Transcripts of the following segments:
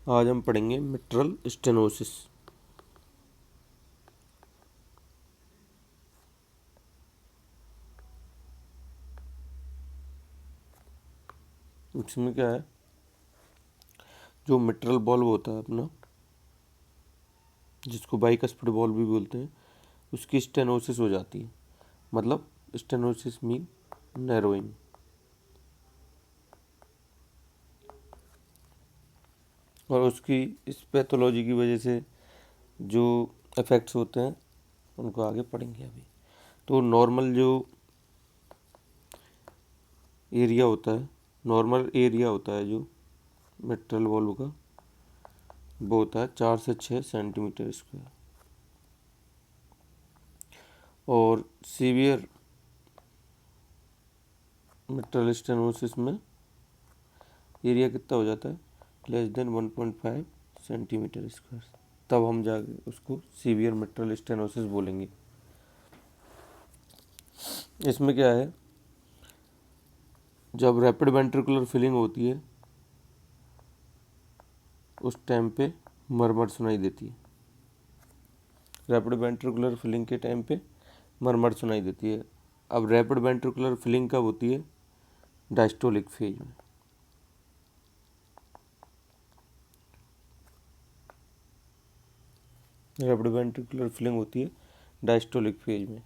आज हम पढ़ेंगे मिट्रल स्टेनोसिस। इसमें क्या है, जो मिट्रल बॉल्व होता है अपना, जिसको बाइकस्पिड बॉल्व भी बोलते हैं, उसकी स्टेनोसिस हो जाती है। मतलब स्टेनोसिस मीन नैरोइंग। और उसकी इस पैथोलॉजी की वजह से जो इफ़ेक्ट्स होते हैं उनको आगे पढ़ेंगे अभी। तो नॉर्मल जो एरिया होता है, नॉर्मल एरिया होता है जो मिट्रल बॉल्व का, वो होता है 4 से 6 सेंटीमीटर स्क्वायर। और सीवियर मिट्रल स्टेनोसिस में एरिया कितना हो जाता है, लेस देन 1.5 सेंटीमीटर स्क्वायर। तब हम जाके उसको सीवियर मिट्रल स्टेनोसिस बोलेंगे। इसमें क्या है, जब रैपिड वेंट्रिकुलर फिलिंग होती है उस टाइम पे मरमर सुनाई देती है। रैपिड वेंट्रिकुलर फिलिंग के टाइम पे मरमर सुनाई देती है। अब रैपिड वेंट्रिकुलर फिलिंग कब होती है, डायस्टोलिक फेज में। रैपिड वेंट्रिकुलर फिलिंग होती है डायस्टोलिक फेज में।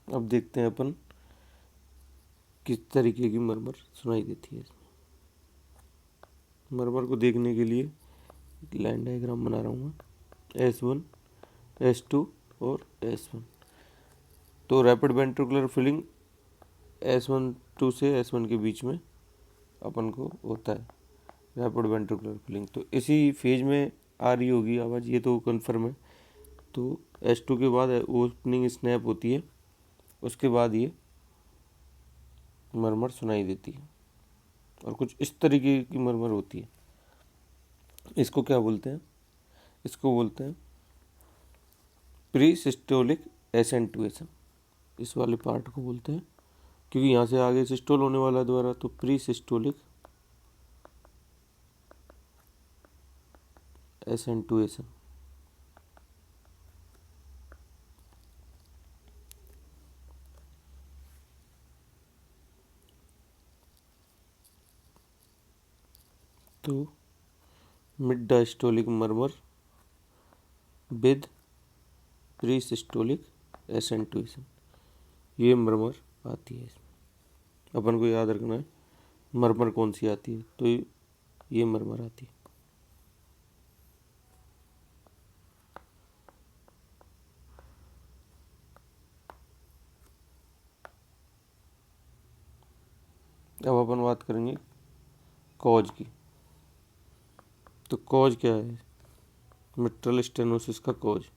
अब देखते हैं अपन किस तरीके की मरमर सुनाई देती है। मरमर को देखने के लिए एक लाइन डायग्राम बना रहा हूँ मैं, S1, S2 और S1। तो रैपिड वेंट्रिकुलर फिलिंग S1 से S1 के बीच में अपन को होता है रैपिड वेंट्रिकुलर फिलिंग। तो इसी फेज में आ रही होगी आवाज़, ये तो कन्फर्म है। तो S2 के बाद ओपनिंग स्नैप होती है, उसके बाद ये मरमर सुनाई देती है और कुछ इस तरीके की मरमर होती है। इसको क्या बोलते हैं, इसको बोलते हैं प्री सिस्टोलिक एसेंटुएशन। इस वाले पार्ट को बोलते हैं, क्योंकि यहाँ से आगे सिस्टोल होने वाला है दोबारा, तो प्री सिस्टोलिक एसेंटुएशन। तो mid diastolic murmur with pre systolic accentuation, ये मरमर आती है। इसमें अपन को याद रखना है मरमर कौन सी आती है, तो ये मरमर आती है। अब अपन बात करेंगे कॉज की। तो कॉज क्या है, मिट्रल स्टेनोसिस का कॉज।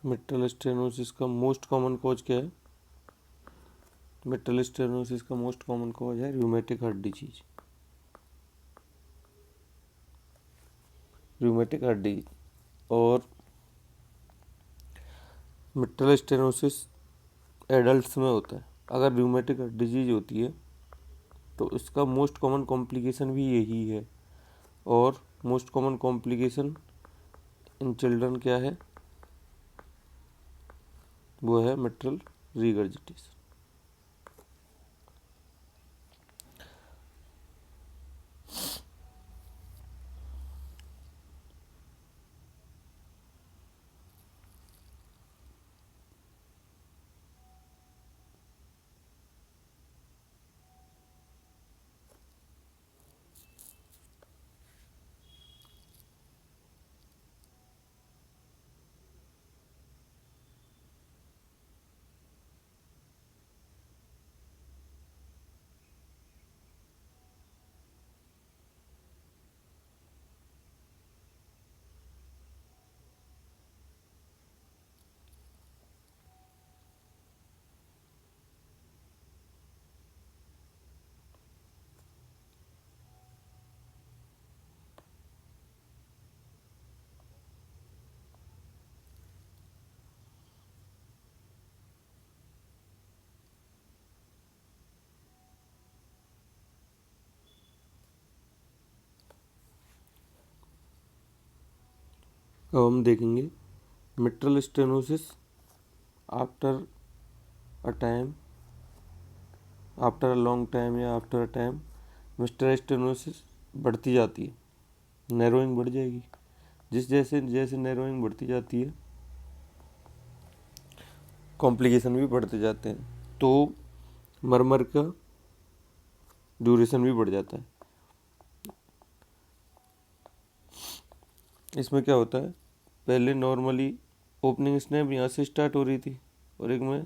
मिट्रल स्टेनोसिस का मोस्ट कॉमन कॉज क्या है, मिट्रल स्टेनोसिस का मोस्ट कॉमन कॉज है rheumatic heart disease. Rheumatic heart disease और मिट्रल स्टेनोसिस एडल्ट्स में होता है। अगर रूमेटिक हार्ट डिजीज होती है तो इसका मोस्ट कॉमन कॉम्प्लिकेशन भी यही है। और most common complication in children क्या है, वो है मिट्रल रीगर्जिटेशन। अब हम देखेंगे mitral stenosis after a time, after a long time या after a time mitral stenosis बढ़ती जाती है, नैरोइंग बढ़ जाएगी। जैसे जैसे नैरोइंग बढ़ती जाती है कॉम्प्लिकेशन भी बढ़ते जाते हैं, तो मरमर का ड्यूरेशन भी बढ़ जाता है। इसमें क्या होता है, पहले नॉर्मली ओपनिंग स्नैप यहाँ से स्टार्ट हो रही थी, और एक मैं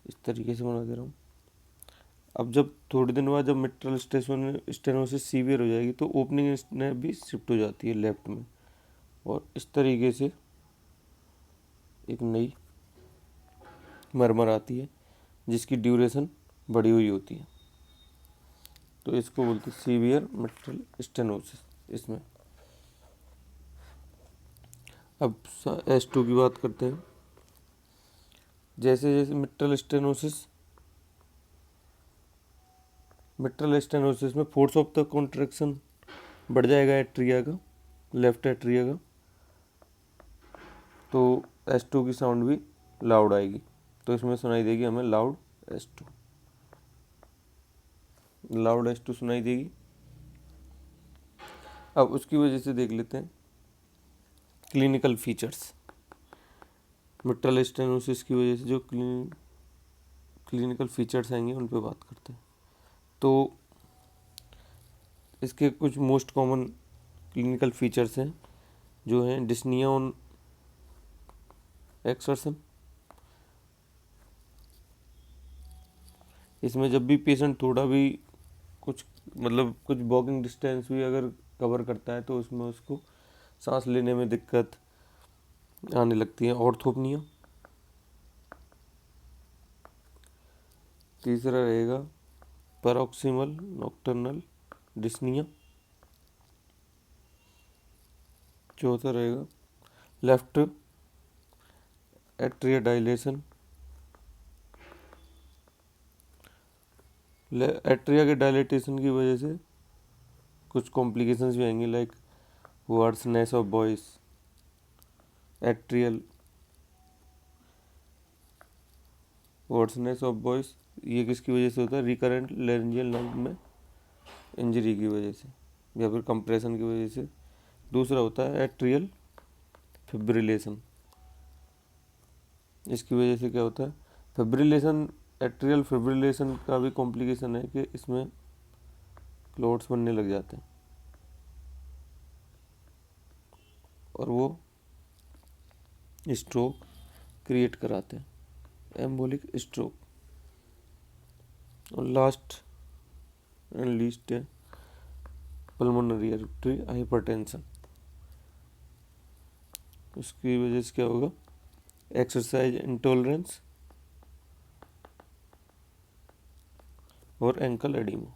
इस तरीके से बना दे रहा हूँ। अब जब थोड़े दिन बाद जब मिट्रल स्टेनोसिस सीवियर हो जाएगी तो ओपनिंग स्नैप भी शिफ्ट हो जाती है लेफ्ट में, और इस तरीके से एक नई मरमर आती है जिसकी ड्यूरेशन बढ़ी हुई होती है, तो इसको बोलते हैं सीवियर मिट्रल स्टेनोसिस। इसमें अब S2 की बात करते हैं। जैसे जैसे मिट्रल स्टेनोसिस में फोर्स ऑफ द कॉन्ट्रैक्शन बढ़ जाएगा एट्रिया का, लेफ्ट एट्रिया का, तो S2 की साउंड भी लाउड आएगी, तो इसमें सुनाई देगी हमें लाउड S2, लाउड S2 सुनाई देगी। अब उसकी वजह से देख लेते हैं क्लिनिकल फीचर्स। मिट्रल स्टेनोसिस की वजह से जो क्लिनिकल फीचर्स आएंगे उन पे बात करते हैं। तो इसके कुछ मोस्ट कॉमन क्लिनिकल फीचर्स हैं जो हैं डिस्निया ऑन एक्सर्शन। इसमें जब भी पेशेंट थोड़ा भी कुछ कुछ वॉकिंग डिस्टेंस भी अगर कवर करता है तो उसमें उसको सांस लेने में दिक्कत आने लगती है, ऑर्थोपनिया। तीसरा रहेगा पैरोक्सिमल नॉक्टर्नल डिस्निया। चौथा रहेगा लेफ्ट एट्रिया डायलेशन। एट्रिया के डायलेटेशन की वजह से कुछ कॉम्प्लिकेशंस भी आएंगे, like hoarseness of voice, atrial hoarseness of voice. ये किसकी वजह से होता है, रिकरेंट लेरेंजियल नर्व में इंजरी की वजह से या फिर कंप्रेशन की वजह से। दूसरा होता है एट्रियल फिब्रिलेशन। इसकी वजह से क्या होता है, फिब्रिलेशन, एट्रियल फिब्रिलेशन का भी कॉम्प्लिकेशन है कि इसमें क्लॉट्स बनने लग जाते हैं और वो स्ट्रोक क्रिएट कराते हैं, एम्बोलिक स्ट्रोक। और लास्ट एंड लीस्ट है पल्मोनरी आर्टरी हाइपरटेंशन। उसकी वजह से क्या होगा, एक्सरसाइज इंटॉलरेंस और एंकल एडिमा।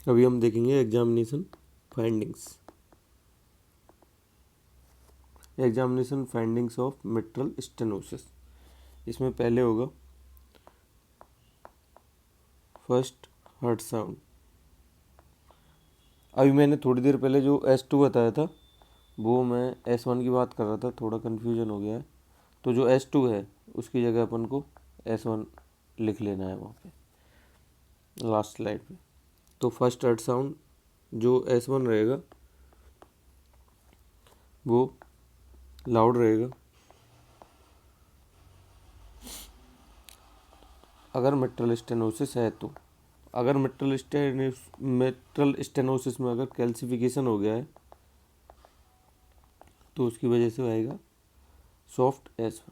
अभी हम देखेंगे examination findings of mitral stenosis. इसमें पहले होगा फर्स्ट हार्ट साउंड। अभी मैंने थोड़ी देर पहले जो S2 बताया था वो मैं S1 की बात कर रहा था, थोड़ा कन्फ्यूजन हो गया है। तो जो S2 है उसकी जगह अपन को S1 लिख लेना है वहाँ पे लास्ट स्लाइड पे। तो फर्स्ट हार्ट साउंड जो S1 रहेगा वो लाउड रहेगा। अगर मिट्रल स्टेनोसिस है तो, अगर मिट्रल स्टेनोसिस में अगर कैल्सिफिकेशन हो गया है तो उसकी वजह से आएगा सॉफ्ट S1।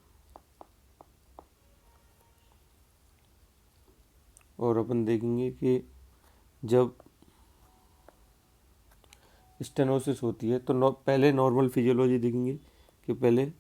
और अपन देखेंगे कि जब स्टेनोसिस होती है तो पहले नॉर्मल फिजियोलॉजी देखेंगे कि पहले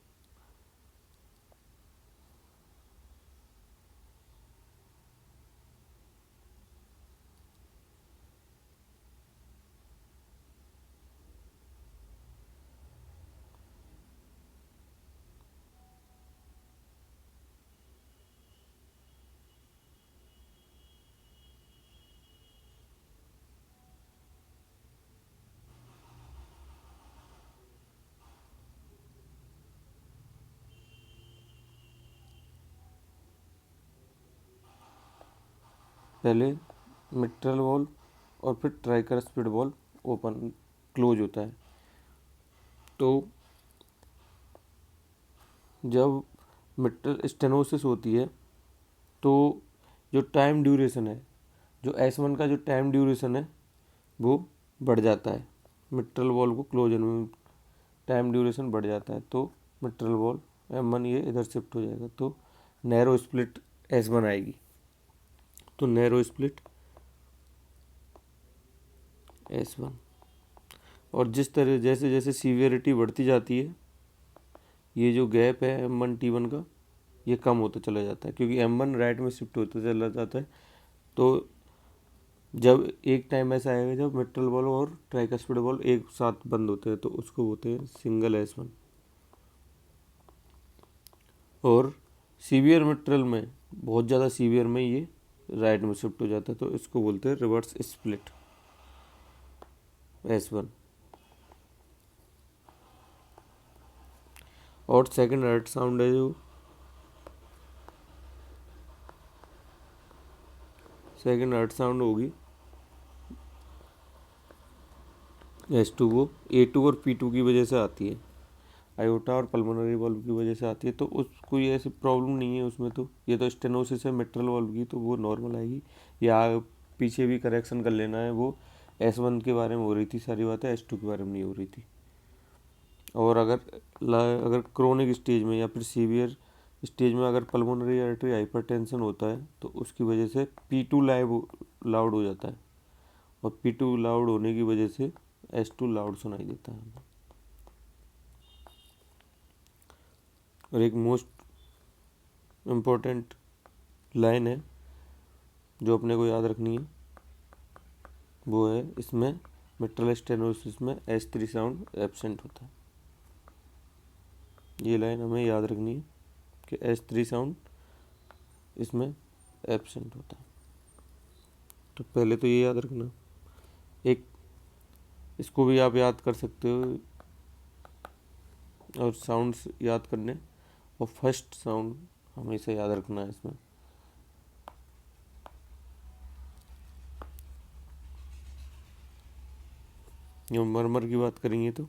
मिट्रल वॉल्व और फिर ट्राइकस्पिड वॉल्व ओपन क्लोज होता है। तो जब मिट्रल स्टेनोसिस होती है तो जो टाइम ड्यूरेशन है, जो S1 का जो टाइम ड्यूरेशन है वो बढ़ जाता है। मिट्रल वॉल्व को क्लोज होने में टाइम ड्यूरेशन बढ़ जाता है तो मिट्रल वॉल्व M1 ये इधर शिफ्ट हो जाएगा तो नैरो स्प्लिट S1 आएगी। तो नैरो स्प्लिट S1। और जिस तरह जैसे जैसे सीवियरिटी बढ़ती जाती है ये जो गैप है M1T1 का ये कम होता चला जाता है, क्योंकि M1 राइट में शिफ्ट होता चला जाता है। तो जब एक टाइम ऐसा आएगा जब मिट्रल वॉल्व और ट्राइकस्पिड वॉल्व एक साथ बंद होते हैं तो उसको बोलते हैं सिंगल S1। और सीवियर मिट्रल में बहुत ज़्यादा सीवियर में ये राइट में शिफ्ट हो जाता है तो इसको बोलते हैं रिवर्स स्प्लिट S1। और सेकंड अर्थ साउंड है जो सेकंड अर्थ साउंड होगी S2 वो A2 और P2 की वजह से आती है, आयोटा और पल्मोनरी वॉल्व की वजह से आती है। तो उसको ये ऐसी प्रॉब्लम नहीं है उसमें। तो ये तो स्टेनोसिस है मिट्रल वॉल्व की तो वो नॉर्मल आएगी। या पीछे भी करेक्शन कर लेना है, वो S1 के बारे में हो रही थी सारी बातें, S2 के बारे में नहीं हो रही थी। और अगर क्रोनिक स्टेज में या फिर सीवियर स्टेज में अगर पल्मोनरी आर्टरी हाइपरटेंशन होता है तो उसकी वजह से P2 लाउड हो जाता है और P2 लाउड होने की वजह से S2 लाउड सुनाई देता है। और एक मोस्ट इम्पोर्टेंट लाइन है जो अपने को याद रखनी है, वो है इसमें मिट्रल स्टेनोसिस में S3 साउंड एब्सेंट होता है। ये लाइन हमें याद रखनी है कि S3 साउंड इसमें एब्सेंट होता है। तो पहले तो ये याद रखना। एक इसको भी आप याद कर सकते हो और साउंड्स याद करने, और फर्स्ट साउंड हमेशा याद रखना है इसमें। जो मरमर की बात करेंगे तो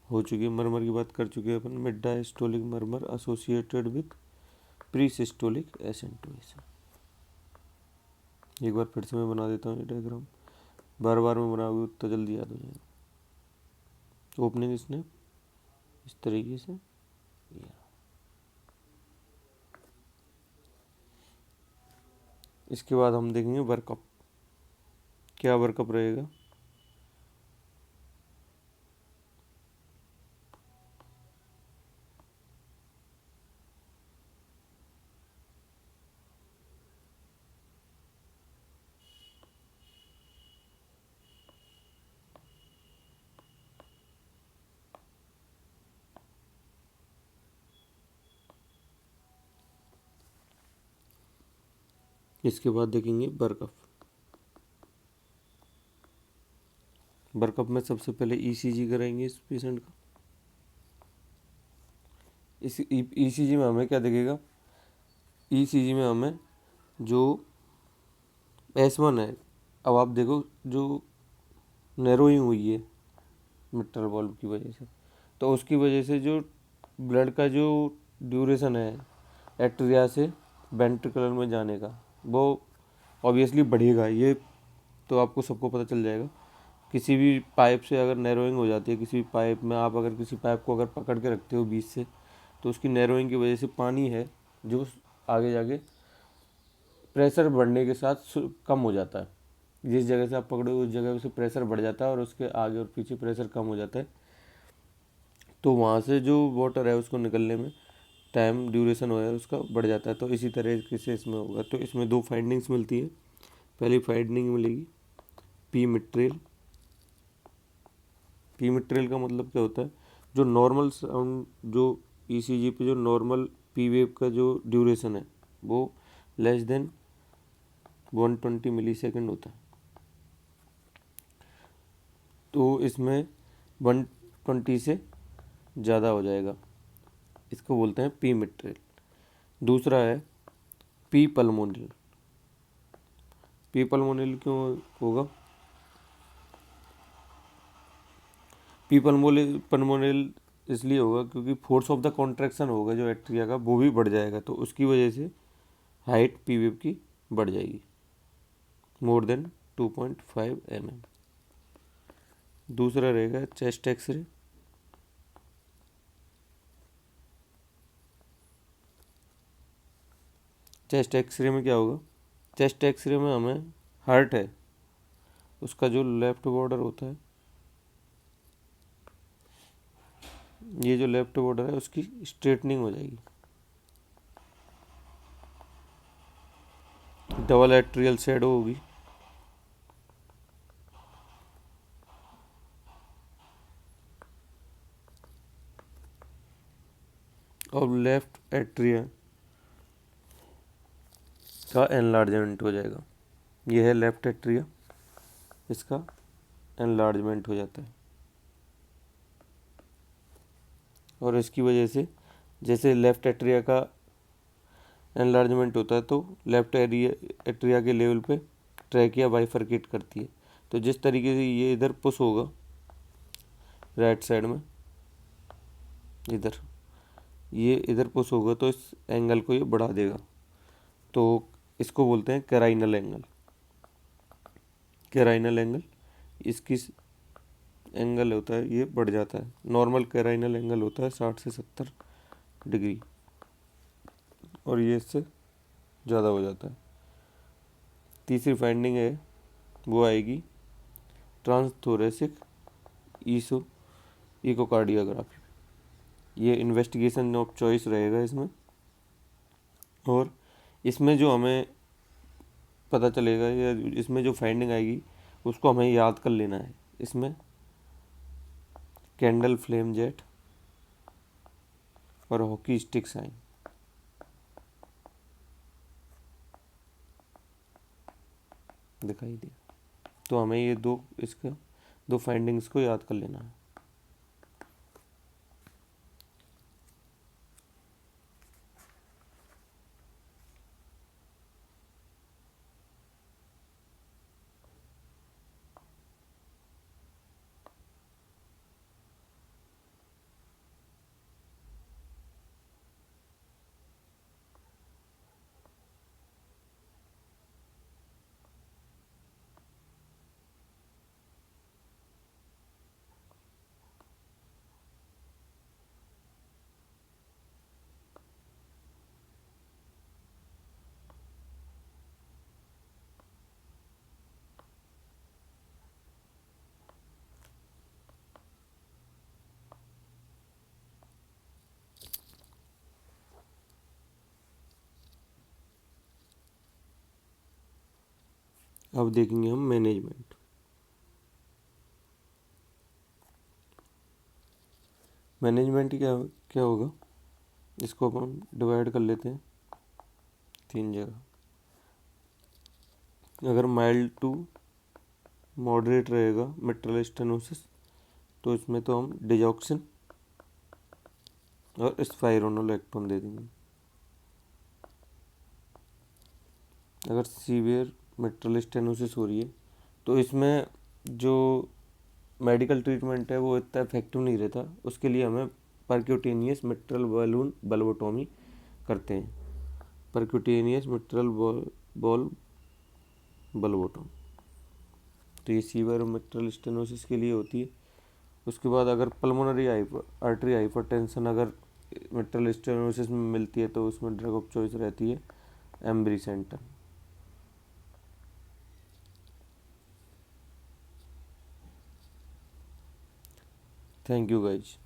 हो चुकी है, मरमर की बात कर चुके हैं अपन। Mid diastolic murmur associated with pre systolic accentuation. एक बार फिर से मैं बना देता हूँ ये डायग्राम, बार बार में बनाओगे तो जल्दी याद हो जाएगा। ओपनिंग इसने इस तरीके से या इसके बाद हम देखेंगे वर्कअप। क्या वर्कअप रहेगा? इसके बाद देखेंगे वर्कअप। वर्कअप में सबसे पहले ईसीजी कराएंगे इस पेशेंट का। इस ईसीजी में हमें क्या दिखेगा? ईसीजी में हमें जो S1 है, अब आप देखो जो नैरोइंग हुई है मिट्रल वॉल्व की वजह से, तो उसकी वजह से जो ब्लड का जो ड्यूरेशन है एट्रिया से वेंट्रिकुलर में जाने का, वो ऑब्वियसली बढ़ेगा, ये तो आपको सबको पता चल जाएगा। किसी भी पाइप से अगर नैरोइंग हो जाती है, किसी भी पाइप में आप अगर किसी पाइप को अगर पकड़ के रखते हो बीच से, तो उसकी नैरोइंग की वजह से पानी है जो आगे जाके प्रेशर बढ़ने के साथ कम हो जाता है। जिस जगह से आप पकड़ो उस जगह से प्रेशर बढ़ जाता है और उसके आगे और पीछे प्रेशर कम हो जाता है, तो वहाँ से जो वाटर है उसको निकलने में टाइम ड्यूरेशन हो है उसका बढ़ जाता है। तो इसी तरह से इसमें होगा। तो इसमें दो फाइंडिंग्स मिलती है। पहली फाइंडिंग मिलेगी पी मिट्रेल। पी मिट्रेल का मतलब क्या होता है, जो नॉर्मल साउंड, जो ईसीजी पे जो नॉर्मल पी वेव का जो ड्यूरेशन है वो लेस देन 120 मिली सेकेंड होता है। तो इसमें 120 से ज़्यादा हो जाएगा, इसको बोलते हैं पी मिट्रेल। दूसरा है पी पल्मोनिल। पी पल्मोनिल क्यों होगा? पी पल्मोनिल इसलिए होगा क्योंकि फोर्स ऑफ द कॉन्ट्रैक्शन होगा जो एट्रिया का, वो भी बढ़ जाएगा, तो उसकी वजह से हाइट पी वेव की बढ़ जाएगी मोर देन 2.5 mm। दूसरा रहेगा चेस्ट एक्सरे। चेस्ट एक्सरे में क्या होगा? चेस्ट एक्सरे में हमें हार्ट है उसका जो लेफ्ट बॉर्डर होता है, ये जो लेफ्ट बॉर्डर है उसकी स्ट्रेटनिंग हो जाएगी। डबल एट्रियल शैडो होगी। और लेफ्ट एट्रिया का एनलार्जमेंट हो जाएगा। ये है लेफ्ट एट्रिया, इसका एनलार्जमेंट हो जाता है। और इसकी वजह से जैसे लेफ्ट एट्रिया का एनलार्जमेंट होता है तो लेफ्ट एट्रिया के लेवल पे ट्रैकिया बाइफरकेट करती है। तो जिस तरीके से ये इधर पुश होगा राइट साइड में, इधर ये इधर पुश होगा तो इस एंगल को ये बढ़ा देगा। तो इसको बोलते हैं कैराइनल एंगल। कैराइनल एंगल इसकी एंगल होता है ये बढ़ जाता है। नॉर्मल कैराइनल एंगल होता है 60 से 70 डिग्री और ये इससे ज़्यादा हो जाता है। तीसरी फाइंडिंग है वो आएगी ट्रांसथोरेसिक इकोकार्डियोग्राफी। ये इन्वेस्टिगेशन ऑफ चॉइस रहेगा इसमें। और इसमें जो हमें पता चलेगा या इसमें जो फाइंडिंग आएगी उसको हमें याद कर लेना है। इसमें कैंडल फ्लेम जेट और हॉकी स्टिक साइन दिखाई दिया, तो हमें ये दो फाइंडिंग्स को याद कर लेना है। अब देखेंगे हम मैनेजमेंट। मैनेजमेंट क्या क्या होगा, इसको हम डिवाइड कर लेते हैं 3 जगह। अगर माइल्ड टू मॉडरेट रहेगा मिट्रल स्टेनोसिस तो इसमें तो हम डिजॉक्सिन और स्पाइरोनोलेक्टोन दे देंगे। अगर सीवियर मिट्रल स्टेनोसिस हो रही है तो इसमें जो मेडिकल ट्रीटमेंट है वो इतना इफेक्टिव नहीं रहता, उसके लिए हमें परक्यूटेनियस मिट्रल बलून बल्बोटॉमी करते हैं। Percutaneous mitral balloon valvotomy. तो ये सीवियर मिट्रल स्टेनोसिस के लिए होती है। उसके बाद अगर पल्मोनरी आर्टरी हाइपरटेंशन अगर मिट्रल स्टेनोसिस में मिलती है तो उसमें ड्रग ऑफ चॉइस रहती है एम्ब्रीसेंटन। Thank you guys.